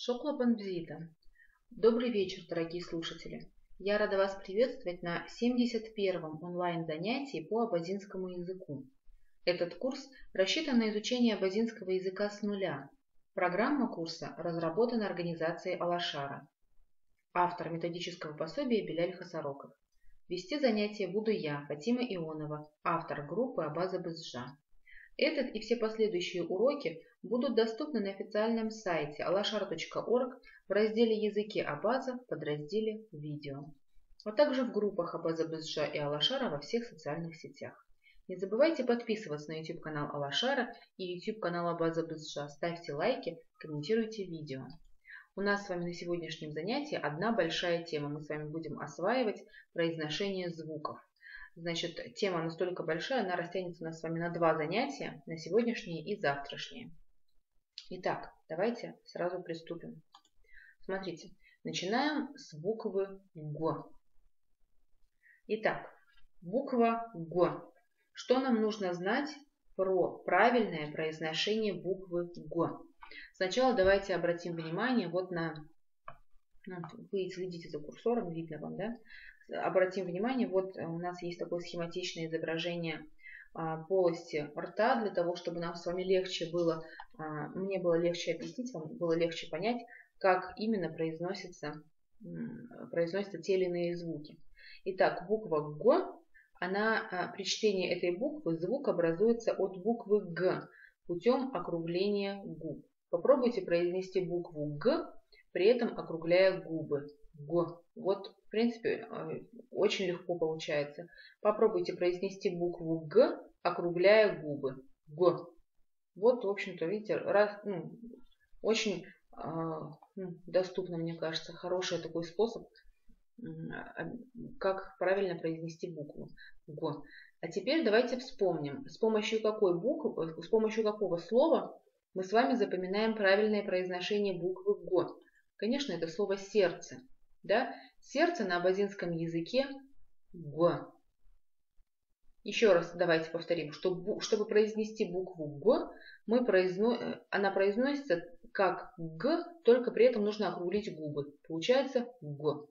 Шоклопанбзита. Добрый вечер, дорогие слушатели. Я рада вас приветствовать на 71-м онлайн-занятии по абазинскому языку. Этот курс рассчитан на изучение абазинского языка с нуля. Программа курса разработана организацией Алашара. Автор методического пособия Беляль Хасароков. Вести занятия буду я, Фатима Ионова, автор группы Абаза Бызжа. Этот и все последующие уроки будут доступны на официальном сайте alashar.org в разделе «Языки Абаза» в подразделе «Видео», а также в группах Абаза Бызжа и Алашара во всех социальных сетях. Не забывайте подписываться на YouTube-канал Алашара и YouTube-канал Абаза Бызжа, ставьте лайки, комментируйте видео. У нас с вами на сегодняшнем занятии одна большая тема. Мы с вами будем осваивать произношение звуков. Значит, тема настолько большая, она растянется у нас с вами на два занятия, на сегодняшнее и завтрашнее. Итак, давайте сразу приступим. Смотрите, начинаем с буквы Г. Итак, буква Г. Что нам нужно знать про правильное произношение буквы Г? Сначала давайте обратим внимание вот на... Вы следите за курсором, видно вам, да? Обратим внимание, вот у нас есть такое схематичное изображение полости рта, для того, чтобы нам с вами легче было, мне было легче объяснить, вам было легче понять, как именно произносятся те или иные звуки. Итак, буква Г, она, при чтении этой буквы звук образуется от буквы Г путем округления губ. Попробуйте произнести букву Г, при этом округляя губы. Г. Вот, в принципе, очень легко получается. Попробуйте произнести букву Г, округляя губы. Г. Вот, в общем-то, видите, очень доступно, мне кажется, хороший такой способ, как правильно произнести букву Г. А теперь давайте вспомним, с помощью какой буквы, с помощью какого слова мы с вами запоминаем правильное произношение буквы Г. Конечно, это слово сердце. Да? Сердце на абазинском языке Г. Еще раз давайте повторим. Чтобы произнести букву Г, она произносится как Г, только при этом нужно округлить губы. Получается Г.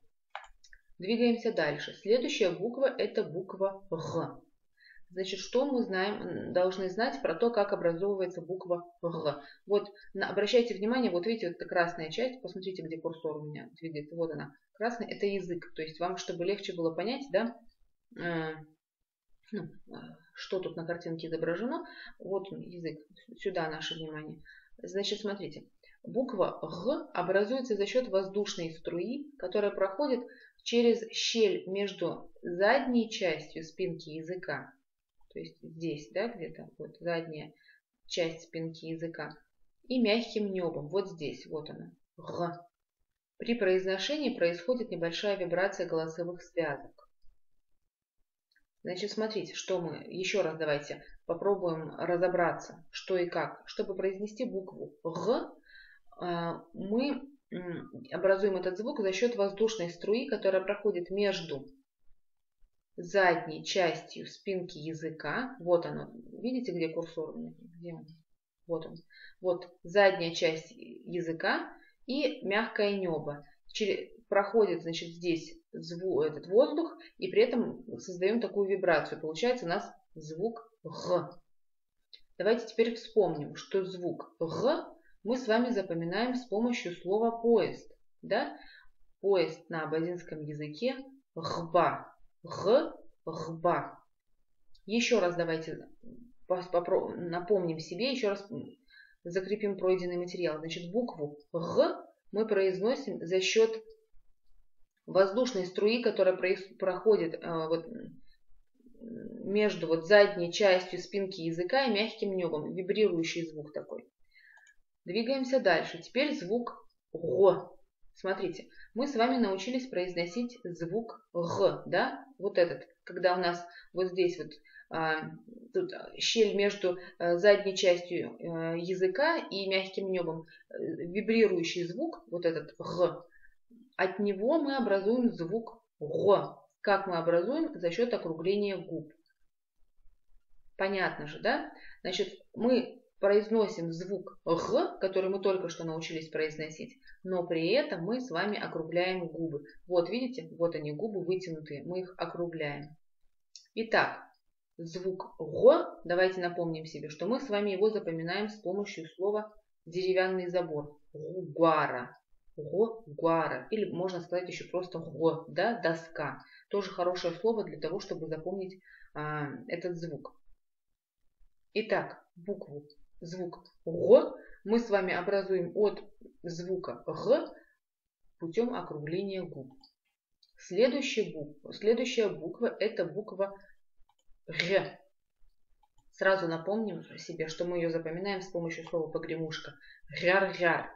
Двигаемся дальше. Следующая буква это буква Г. Значит, что мы должны знать про то, как образовывается буква Г. Вот, обращайте внимание, вот видите, вот эта красная часть, посмотрите, где курсор у меня двигается, вот она, красная, это язык, то есть вам, чтобы легче было понять, да, что тут на картинке изображено, вот язык, сюда наше внимание. Значит, смотрите, буква Г образуется за счет воздушной струи, которая проходит через щель между задней частью спинки языка, то есть здесь, да, где-то, вот задняя часть спинки языка, и мягким небом, вот здесь, вот она, Г. При произношении происходит небольшая вибрация голосовых связок. Значит, смотрите, что мы, еще раз давайте попробуем разобраться, что и как. Чтобы произнести букву Г, мы образуем этот звук за счет воздушной струи, которая проходит между задней частью спинки языка. Вот оно. Видите, где курсор у меня? Где он? Вот он. Вот задняя часть языка и мягкое небо. Проходит, значит, здесь этот воздух, и при этом создаем такую вибрацию. Получается у нас звук Г. Давайте теперь вспомним, что звук Г мы с вами запоминаем с помощью слова поезд. Да? Поезд на абазинском языке Гба. Г, Гба. Еще раз давайте напомним себе, еще раз закрепим пройденный материал. Значит, букву Г мы произносим за счет воздушной струи, которая проходит между задней частью спинки языка и мягким небом. Вибрирующий звук такой. Двигаемся дальше. Теперь звук Г. Смотрите, мы с вами научились произносить звук Г, да? Вот этот, когда у нас вот здесь вот тут щель между задней частью языка и мягким небом, вибрирующий звук, вот этот Г, от него мы образуем звук Г. Как мы образуем? За счет округления губ. Понятно же, да? Значит, мы произносим звук «г», который мы только что научились произносить, но при этом мы с вами округляем губы. Вот видите, вот они губы вытянутые, мы их округляем. Итак, звук «г», давайте напомним себе, что мы с вами его запоминаем с помощью слова «деревянный забор». Гуара. Гуара. Или можно сказать еще просто «го», да, доска. Тоже хорошее слово для того, чтобы запомнить этот звук. Итак, звук «г» мы с вами образуем от звука «г» путем округления губ. Следующая буква это буква «г». Сразу напомним себе, что мы ее запоминаем с помощью слова погремушка. Гяр-гяр.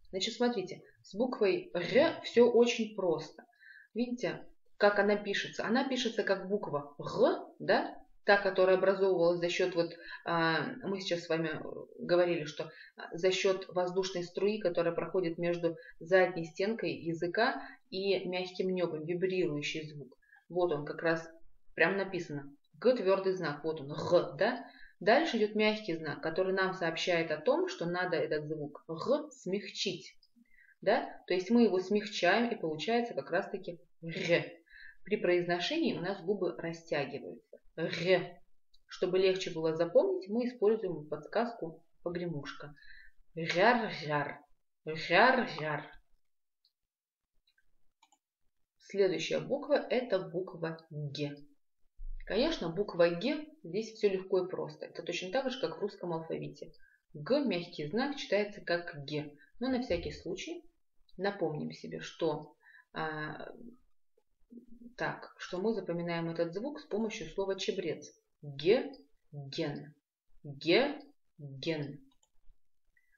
Значит, смотрите, с буквой «г» все очень просто. Видите, как она пишется? Она пишется как буква «г», да? Та, которая образовывалась за счет, мы сейчас с вами говорили, что за счет воздушной струи, которая проходит между задней стенкой языка и мягким небом, вибрирующий звук. Вот он как раз прям написано. Г твердый знак, вот он, Г, да? Дальше идет мягкий знак, который нам сообщает о том, что надо этот звук Г смягчить. Да? То есть мы его смягчаем, и получается как раз таки Г. При произношении у нас губы растягиваются. Г. Чтобы легче было запомнить, мы используем подсказку погремушка. Гяр-гяр. Гяр-гяр. Следующая буква это буква Г. Конечно, буква Г здесь все легко и просто. Это точно так же, как в русском алфавите. Г, мягкий знак, читается как Г. Но на всякий случай напомним себе, что мы запоминаем этот звук с помощью слова чебрец. Г, ген. Г, ген.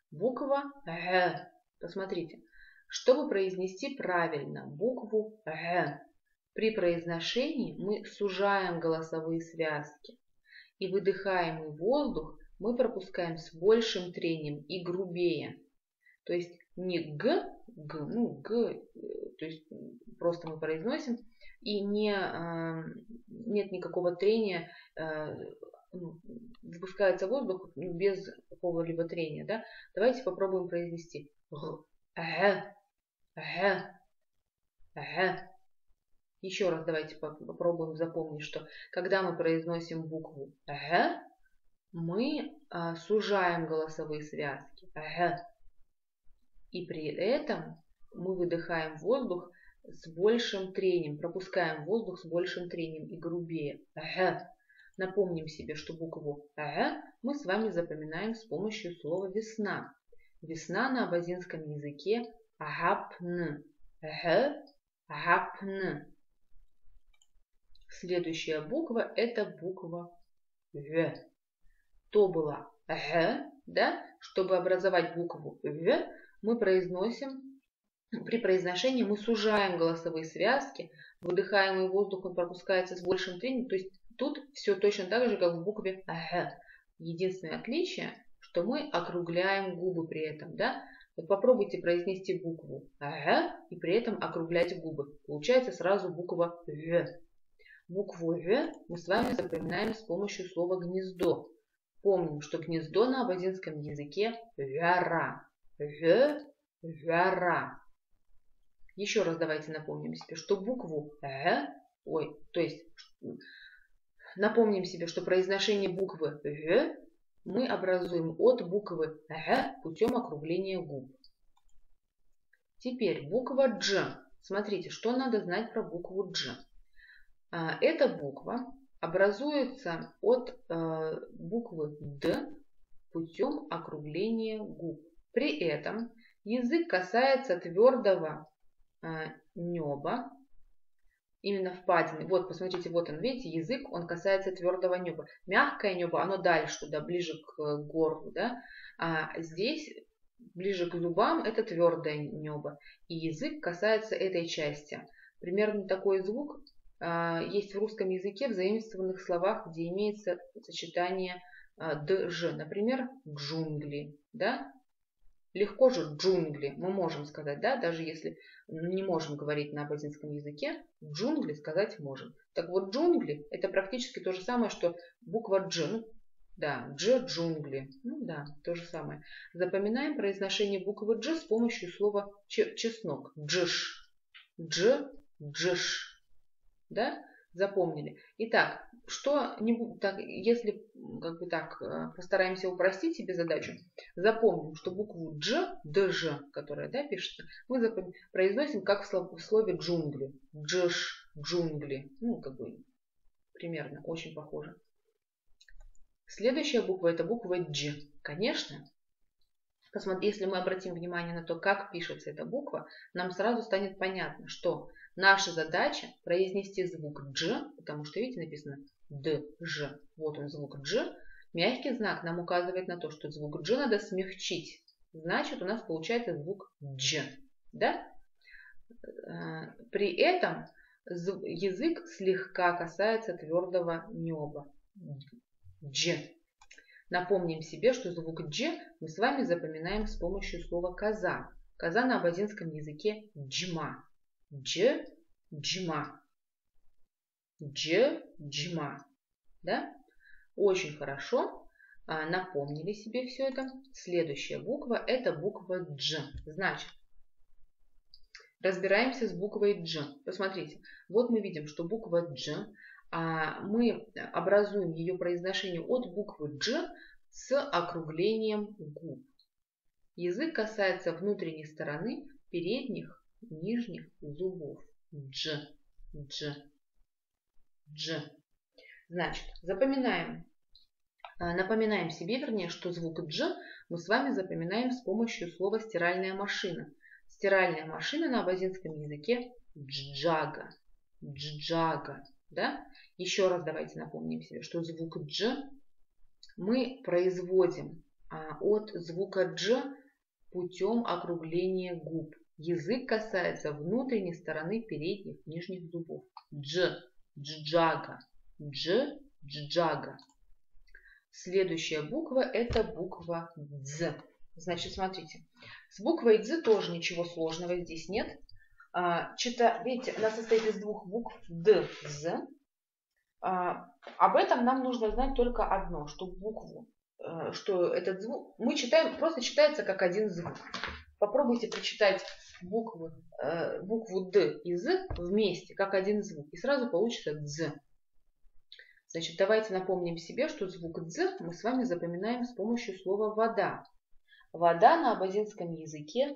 Буква Г. Посмотрите. Чтобы произнести правильно букву Г, при произношении мы сужаем голосовые связки. И выдыхаемый воздух мы пропускаем с большим трением и грубее. То есть не Г, то есть просто мы произносим, и нет никакого трения, выпускается воздух без какого-либо трения. Да? Давайте попробуем произнести Г, Г, Г. Еще раз давайте попробуем запомнить, что когда мы произносим букву Г, мы сужаем голосовые связки. Г. И при этом мы выдыхаем воздух с большим трением, пропускаем воздух с большим трением и грубее. Г. Напомним себе, что букву Г мы с вами запоминаем с помощью слова весна. Весна на абазинском языке агапн. Г, агапн. Следующая буква это буква В. То была Г, да? Чтобы образовать букву В, мы произносим, при произношении мы сужаем голосовые связки, выдыхаемый воздух он пропускается с большим трением, то есть тут все точно так же, как в букве Г. Единственное отличие, что мы округляем губы при этом, да? Вот попробуйте произнести букву Г и при этом округлять губы. Получается сразу буква В. Букву В мы с вами запоминаем с помощью слова гнездо. Помним, что гнездо на абазинском языке вяра. Вяра. Еще раз давайте напомним себе, что букву напомним себе, что произношение буквы В мы образуем от буквы Г путем округления губ. Теперь буква Дж. Смотрите, что надо знать про букву Дж. Эта буква образуется от буквы Д путем округления губ. При этом язык касается твердого неба, именно впадины. Вот, посмотрите, вот он, видите, язык, он касается твердого неба. Мягкое небо, оно дальше туда, ближе к горлу, да? А здесь, ближе к зубам, это твердое небо. И язык касается этой части. Примерно такой звук есть в русском языке в заимствованных словах, где имеется сочетание «дж». Например, джунгли, да? Легко же джунгли, мы можем сказать, да, даже если не можем говорить на абазинском языке, джунгли сказать можем. Так вот, джунгли это практически то же самое, что буква Дж. Да, дж, джунгли. Ну да, то же самое. Запоминаем произношение буквы дж с помощью слова чеснок. Джиш. Дж, джиш. Да? Запомнили. Итак, если как бы так постараемся упростить себе задачу, запомним, что букву дж, дж, которая, да, пишется, мы произносим как в слове джунгли. Джиш, джунгли. Ну, как бы примерно, очень похоже. Следующая буква это буква дж. Конечно, если мы обратим внимание на то, как пишется эта буква, нам сразу станет понятно, что наша задача произнести звук дж, потому что, видите, написано дж. Вот он, звук дж. Мягкий знак нам указывает на то, что звук дж надо смягчить. Значит, у нас получается звук дж. Да? При этом язык слегка касается твердого неба. Дж. Напомним себе, что звук дж мы с вами запоминаем с помощью слова коза. Коза на абазинском языке джма. Дж, джма. Дж, джма. Да? Очень хорошо. Напомнили себе все это. Следующая буква это буква дж. Значит, разбираемся с буквой дж. Посмотрите, вот мы видим, что буква дж, мы образуем ее произношение от буквы дж с округлением губ. Язык касается внутренней стороны передних и нижних зубов. Дж, дж, дж. Значит, напоминаем себе, вернее, что звук дж мы с вами запоминаем с помощью слова стиральная машина. Стиральная машина на абазинском языке джджага. Джджага. Да? Еще раз давайте напомним себе, что звук дж мы производим от звука дж путем округления губ. Язык касается внутренней стороны передних и нижних зубов. Дж, джджага. Дж, джджага. Следующая буква это буква дз. Значит, смотрите, с буквой дз тоже ничего сложного здесь нет. Видите, она состоит из двух букв д, з. Об этом нам нужно знать только одно, что этот звук просто читается как один звук. Попробуйте прочитать букву д и з вместе, как один звук, и сразу получится дз. Значит, давайте напомним себе, что звук дз мы с вами запоминаем с помощью слова вода. Вода на абазинском языке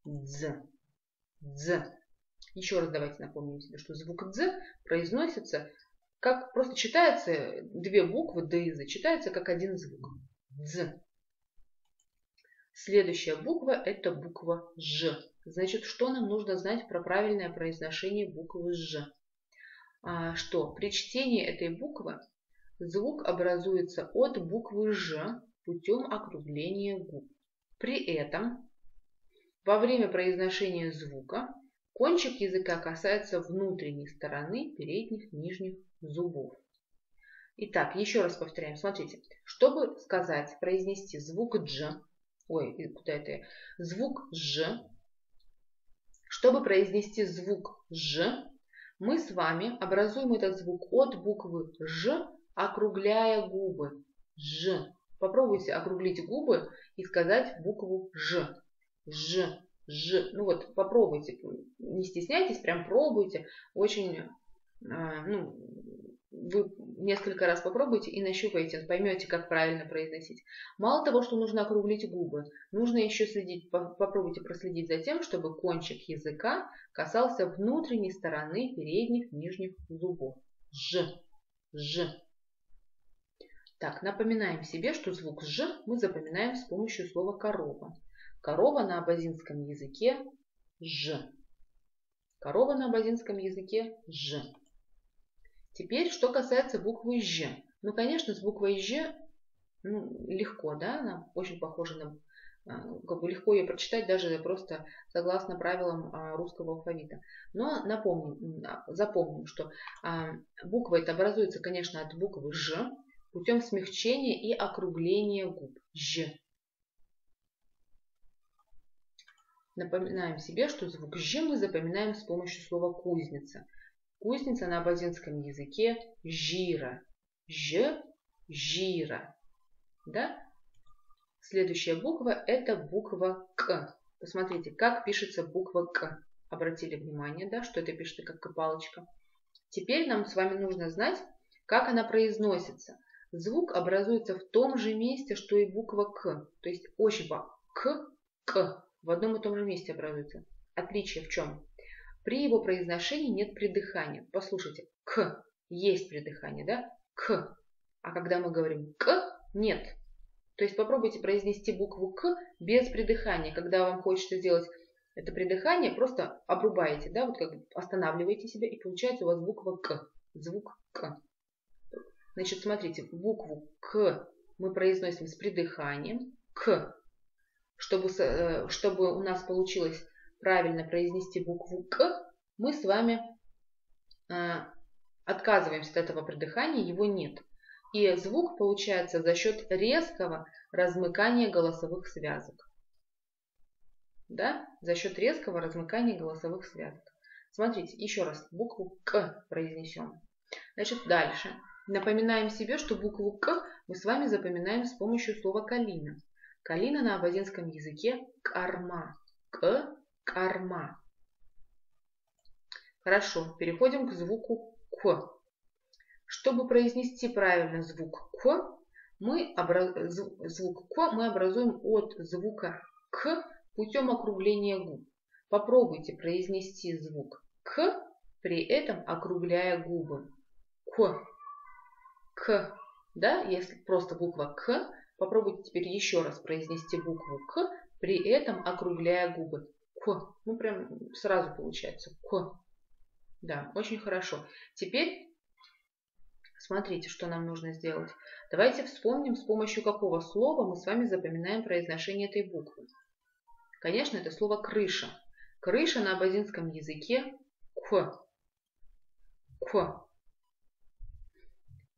дз. Дз. Еще раз давайте напомним себе, что звук дз произносится как просто читается две буквы д и з, читается как один звук. Дз. Следующая буква это буква ж. Значит, что нам нужно знать про правильное произношение буквы ж? Что при чтении этой буквы звук образуется от буквы ж путем округления губ. При этом во время произношения звука кончик языка касается внутренней стороны передних и нижних зубов. Итак, еще раз повторяем. Смотрите, чтобы произнести звук дж, звук ж, чтобы произнести звук ж, мы с вами образуем этот звук от буквы ж, округляя губы. Ж. Попробуйте округлить губы и сказать букву ж. Ж. Ж. Ну вот, попробуйте. Не стесняйтесь, прям пробуйте. Очень, вы несколько раз попробуйте и нащупаете, поймете, как правильно произносить. Мало того, что нужно округлить губы, нужно еще попробуйте проследить за тем, чтобы кончик языка касался внутренней стороны передних и нижних зубов. Ж. Ж. Так, напоминаем себе, что звук ж мы запоминаем с помощью слова корова. Корова на абазинском языке ж. Корова на абазинском языке ж. Теперь, что касается буквы ж. Ну, конечно, с буквой ж легко, да, она очень похожа легко ее прочитать, даже просто согласно правилам русского алфавита. Но запомним, что буква эта образуется, конечно, от буквы ж путем смягчения и округления губ. Ж. Напоминаем себе, что звук ж мы запоминаем с помощью слова кузница. Кузница на абазинском языке жира. Ж, жира. Да? Следующая буква – это буква К. Посмотрите, как пишется буква К. Обратили внимание, да, что это пишется как палочка. Теперь нам с вами нужно знать, как она произносится. Звук образуется в том же месте, что и буква К. То есть очень К в одном и том же месте образуется. Отличие в чем? При его произношении нет придыхания. Послушайте, К есть придыхание, да? К. А когда мы говорим К, нет. То есть попробуйте произнести букву К без придыхания. Когда вам хочется сделать это придыхание, просто обрубаете, да, вот как останавливаете себя, и получается у вас буква К. Звук К. Значит, смотрите, букву К мы произносим с придыханием. К. Чтобы у нас получилось правильно произнести букву К, мы с вами отказываемся от этого придыхания, его нет. И звук получается за счет резкого размыкания голосовых связок. Да? За счет резкого размыкания голосовых связок. Смотрите, еще раз букву К произнесем. Значит, дальше. Напоминаем себе, что букву К мы с вами запоминаем с помощью слова калина. Калина на абазинском языке корма. Корма. Хорошо, переходим к звуку К. Чтобы произнести правильно звук К, мы образуем от звука К путем округления губ. Попробуйте произнести звук К, при этом округляя губы. К. Да, если просто буква К, попробуйте теперь еще раз произнести букву К, при этом округляя губы. К. Ну, прям сразу получается. К. Да, очень хорошо. Теперь смотрите, что нам нужно сделать. Давайте вспомним, с помощью какого слова мы с вами запоминаем произношение этой буквы. Конечно, это слово крыша. Крыша на абазинском языке К.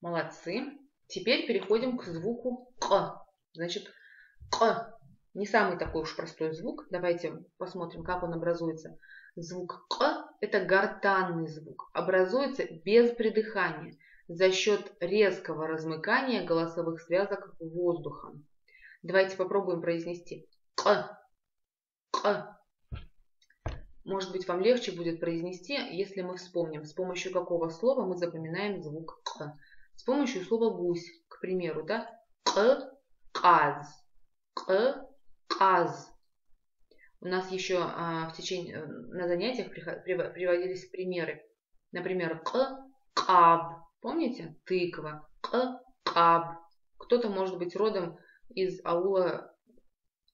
Молодцы. Теперь переходим к звуку К. Значит, К не самый такой уж простой звук. Давайте посмотрим, как он образуется. Звук К – это гортанный звук. Образуется без придыхания за счет резкого размыкания голосовых связок воздухом. Давайте попробуем произнести К. Может быть, вам легче будет произнести, если мы вспомним, с помощью какого слова мы запоминаем звук К. С помощью слова гусь, к примеру, да? Каз. У нас еще на занятиях приводились примеры. Например, каб. Помните? Тыква. Каб. Кто-то может быть родом из аула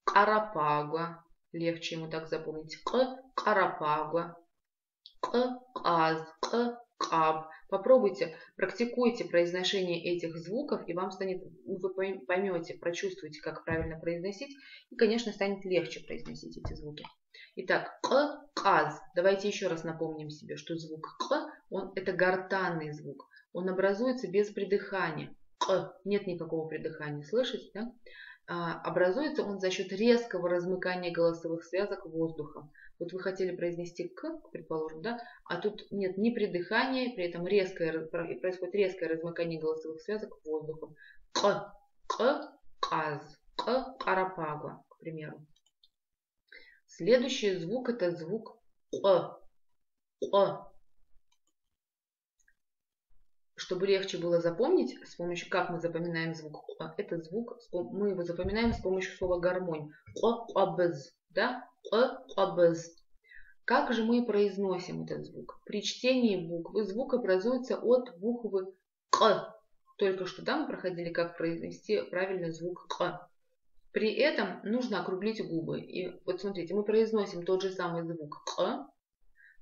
Карапагуа. Легче ему так запомнить. Карапагуа. Каз. Каб. Попробуйте, практикуйте произношение этих звуков, и вам станет, вы поймете, прочувствуете, как правильно произносить, и, конечно, станет легче произносить эти звуки. Итак, каз. Давайте еще раз напомним себе, что звук к, это гортанный звук. Он образуется без придыхания. Нет никакого придыхания, слышите, да? Образуется он за счет резкого размыкания голосовых связок воздухом. Вот вы хотели произнести к, предположим, да, а тут нет ни придыхания, при этом происходит резкое размыкание голосовых связок воздухом. Каз, карапагуа, к примеру. Следующий звук это звук Чтобы легче было запомнить, с помощью как мы запоминаем звук этот звук мы его запоминаем с помощью слова гармонь. Да? Как же мы произносим этот звук? При чтении буквы звук образуется от буквы К. Только что мы проходили, как произнести правильно звук К. При этом нужно округлить губы. И вот смотрите, мы произносим тот же самый звук К,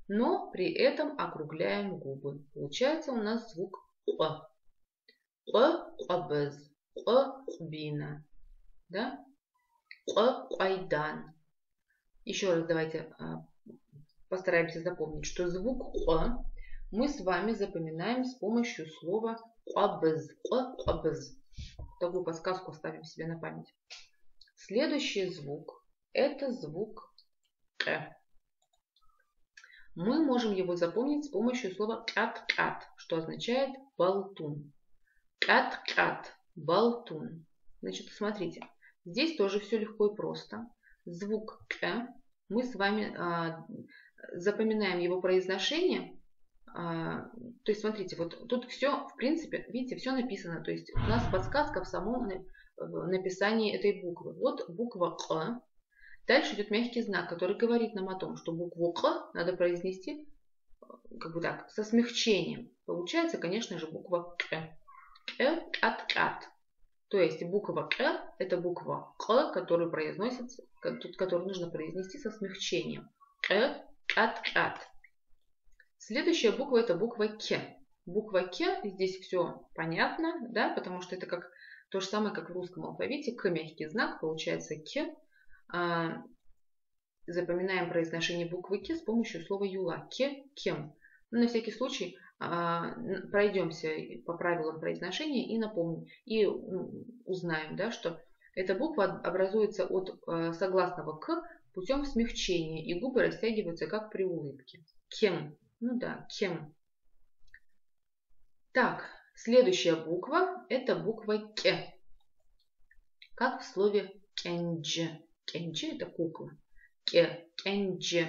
но при этом округляем губы. Получается у нас звук К. Абез. Бина. Да? Айдан. Еще раз давайте постараемся запомнить, что звук К мы с вами запоминаем с помощью слова абез. Такую подсказку оставим себе на память. Следующий звук это звук К. Мы можем его запомнить с помощью слова кат-кат, что означает болтун. Кат-кат, болтун. Значит, смотрите, здесь тоже все легко и просто. Звук «к», мы с вами запоминаем его произношение. То есть, смотрите, вот тут все, в принципе, видите, все написано. То есть у нас подсказка в самом написании этой буквы. Вот буква «к». Дальше идет мягкий знак, который говорит нам о том, что букву «к» надо произнести как бы так, со смягчением. Получается, конечно же, буква «к». «К», то есть буква «к» – это буква «к», которую произносится, которую нужно произнести со смягчением. «К», «к». Следующая буква – это буква «к». Буква «к» здесь все понятно, да, потому что это как то же самое, как в русском алфавите. «К» мягкий знак, получается «к». Запоминаем произношение буквы «к» с помощью слова «юла». «К», «кем». Но на всякий случай пройдемся по правилам произношения и напомним, и узнаем, да, что эта буква образуется от согласного «к» путем смягчения, и губы растягиваются, как при улыбке. «Кем». Ну да, «кем». Так, следующая буква – это буква «к», как в слове «кенджи». «Кенджи» – это кукла. «Кенджи».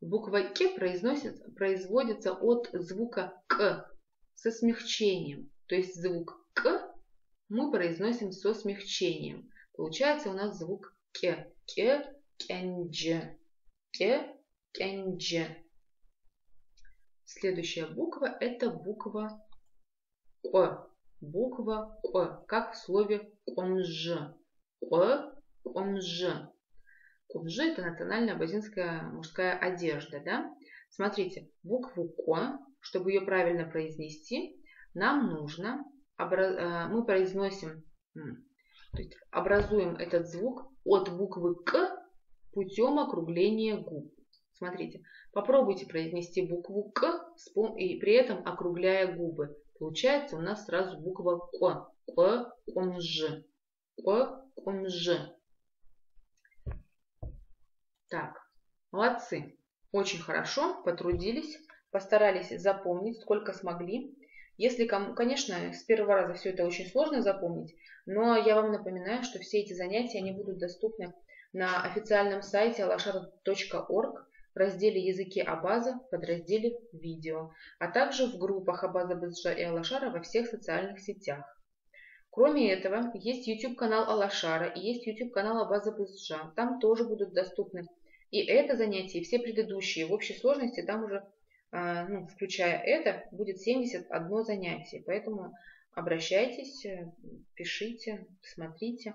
Буква «к» производится от звука «к» со смягчением. То есть звук «к» мы произносим со смягчением. Получается у нас звук «к». «Кенджи». «Кенджи». Следующая буква – это буква «к». Буква «к», как в слове «комжи». «Комжи». Комжи – это национальная абазинская мужская одежда. Да? Смотрите, букву «к», чтобы ее правильно произнести, нам нужно, мы произносим, то есть образуем этот звук от буквы «к» путем округления губ. Смотрите, попробуйте произнести букву «к» и при этом округляя губы. Получается у нас сразу буква «к». «К-комжи». «К-комжи». Так, молодцы. Очень хорошо потрудились, постарались запомнить, сколько смогли. Если, конечно, с первого раза все это очень сложно запомнить, но я вам напоминаю, что все эти занятия они будут доступны на официальном сайте alashara.org в разделе «Языки Абаза» в подразделе «Видео», а также в группах Абаза Бызжа и Алашара во всех социальных сетях. Кроме этого, есть YouTube-канал Алашара и есть YouTube-канал Абаза Бызжа. Там тоже будут доступны и это занятие, и все предыдущие. В общей сложности там уже, включая это, будет 71 занятие. Поэтому обращайтесь, пишите, смотрите.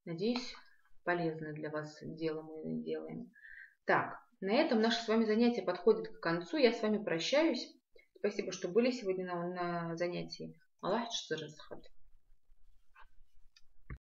Надеюсь, полезное для вас дело мы делаем. Так, на этом наше с вами занятие подходит к концу. Я с вами прощаюсь. Спасибо, что были сегодня на занятии. Аллах